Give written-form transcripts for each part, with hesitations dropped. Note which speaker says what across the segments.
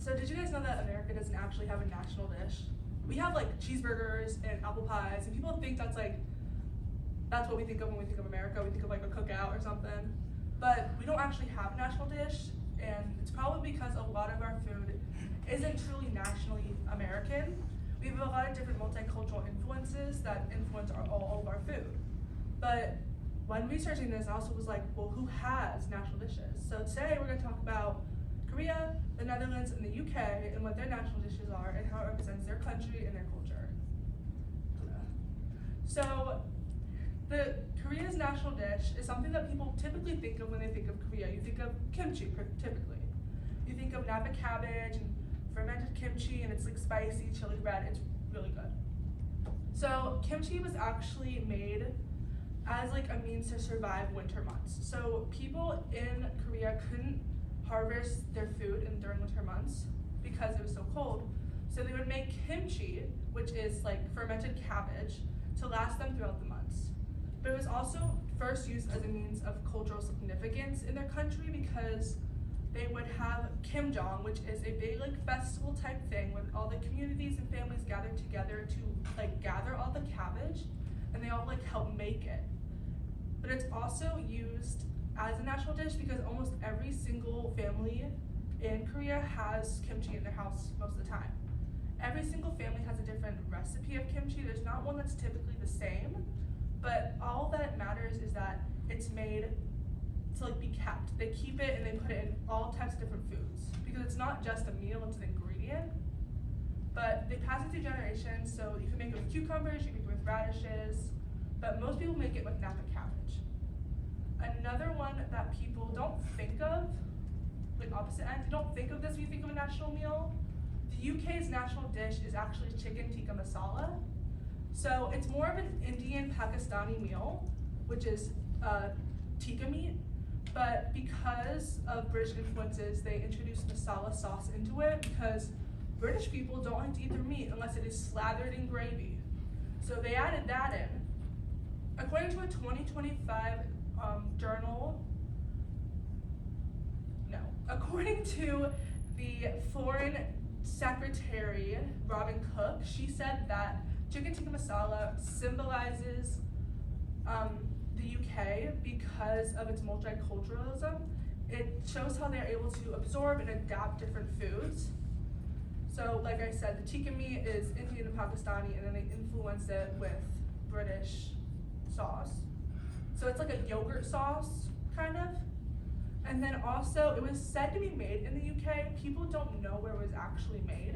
Speaker 1: So did you guys know that America doesn't actually have a national dish? We have like cheeseburgers and apple pies, and people think that's what we think of when we think of America. We think of like a cookout or something. But we don't actually have a national dish, and it's probably because a lot of our food isn't truly nationally American. We have a lot of different multicultural influences that influence all of our food. But when researching this, I also was like, well, who has national dishes? So today we're going to talk about Korea, the Netherlands, and the UK, and what their national dishes are and how it represents their country and their culture. So the Korea's national dish is something that people typically think of when they think of Korea. You think of kimchi, typically. You think of napa cabbage and fermented kimchi, and it's like spicy chili bread. It's really good. So kimchi was actually made as like a means to survive winter months. So people in Korea couldn't harvest their food during winter months because it was so cold. So they would make kimchi, which is like fermented cabbage, to last them throughout the months. But it was also first used as a means of cultural significance in their country because they would have Kimjong, which is a big like festival type thing where all the communities and families gather together to like gather all the cabbage, and they all like help make it. But it's also used as a national dish because almost every single family in Korea has kimchi in their house most of the time. Every single family has a different recipe of kimchi. There's not one that's typically the same, but all that matters is that it's made to like be kept. They keep it and they put it in all types of different foods because it's not just a meal, it's an ingredient. But they pass it through generations, so you can make it with cucumbers, you can make it with radishes, but most people make it with napa cabbage. Another one that people don't think of, like opposite end, you don't think of this when you think of a national meal. The UK's national dish is actually chicken tikka masala. So it's more of an Indian Pakistani meal, which is tikka meat, but because of British influences, they introduced masala sauce into it because British people don't like to eat their meat unless it is slathered in gravy. So they added that in. According to a 2025 according to the Foreign Secretary, Robin Cook, she said that chicken tikka masala symbolizes the UK because of its multiculturalism. It shows how they're able to absorb and adapt different foods. So like I said, the tikka meat is Indian and Pakistani, and then they influence it with British sauce. So it's like a yogurt sauce, kind of. And then also, it was said to be made in the UK. People don't know where it was actually made,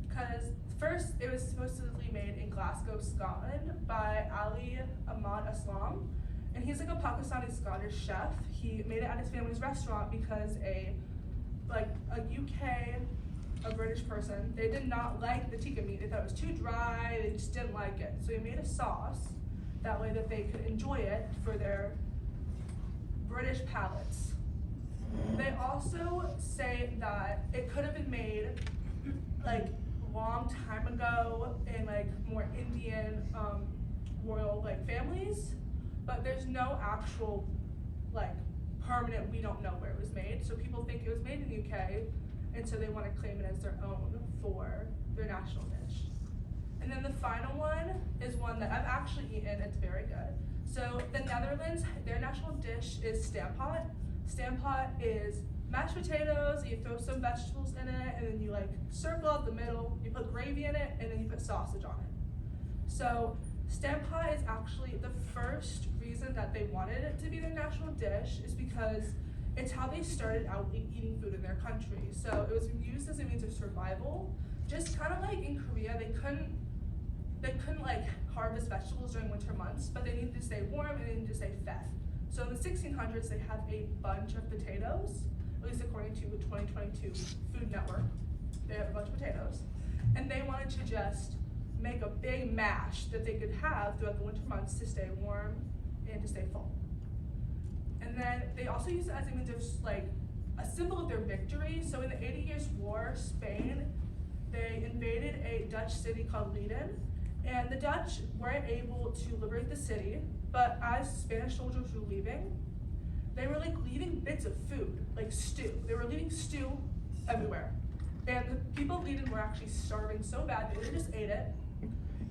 Speaker 1: because first it was supposedly made in Glasgow, Scotland by Ali Ahmad Aslam. And he's like a Pakistani Scottish chef. He made it at his family's restaurant because a British person, they did not like the tikka meat. They thought it was too dry, they just didn't like it. So he made a sauce, that way that they could enjoy it for their British palates. They also say that it could have been made like a long time ago in like more Indian royal like families, but there's no actual like permanent, we don't know where it was made. So people think it was made in the UK, and so they want to claim it as their own for their national dish. And then the final one is one that I've actually eaten, it's very good. So the Netherlands, their national dish is stamppot. Stamppot is mashed potatoes, you throw some vegetables in it, and then you like circle out the middle, you put gravy in it, and then you put sausage on it. So stamppot is actually the first reason that they wanted it to be their national dish is because it's how they started out eating food in their country. So it was used as a means of survival, just kind of like in Korea, they couldn't like harvest vegetables during winter months, but they needed to stay warm and they needed to stay fed. So in the 1600s, they had a bunch of potatoes, at least according to the 2022 Food Network. They had a bunch of potatoes, and they wanted to just make a big mash that they could have throughout the winter months to stay warm and to stay full. And then they also used it as a means of like a symbol of their victory. So in the 80 Years' War, Spain, they invaded a Dutch city called Leiden, and the Dutch weren't able to liberate the city, but as Spanish soldiers were leaving, they were like leaving bits of food, like stew. They were leaving stew everywhere. And the people of Eden were actually starving so bad they just ate it.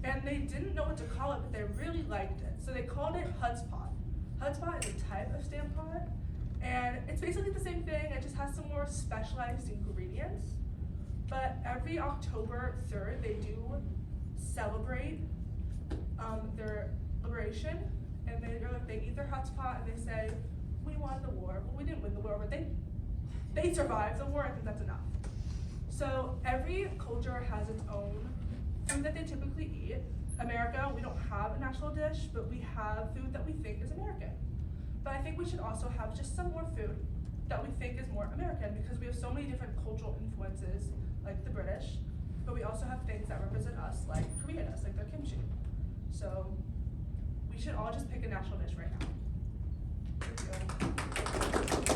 Speaker 1: And they didn't know what to call it, but they really liked it. So they called it Hudspot. Hudspot is a type of stamp pot, and it's basically the same thing, it just has some more specialized ingredients. But every October 3rd, they do celebrate their liberation, and they eat their Hudspot and they say, we won the war. Well, we didn't win the war, but they survived the war. I think that's enough. So every culture has its own food that they typically eat. America, we don't have a national dish, but we have food that we think is American. But I think we should also have just some more food that we think is more American, because we have so many different cultural influences, like the British, but we also have things that represent us, like Korea does, like their kimchi. So we should all just pick a national dish right now. Thank you.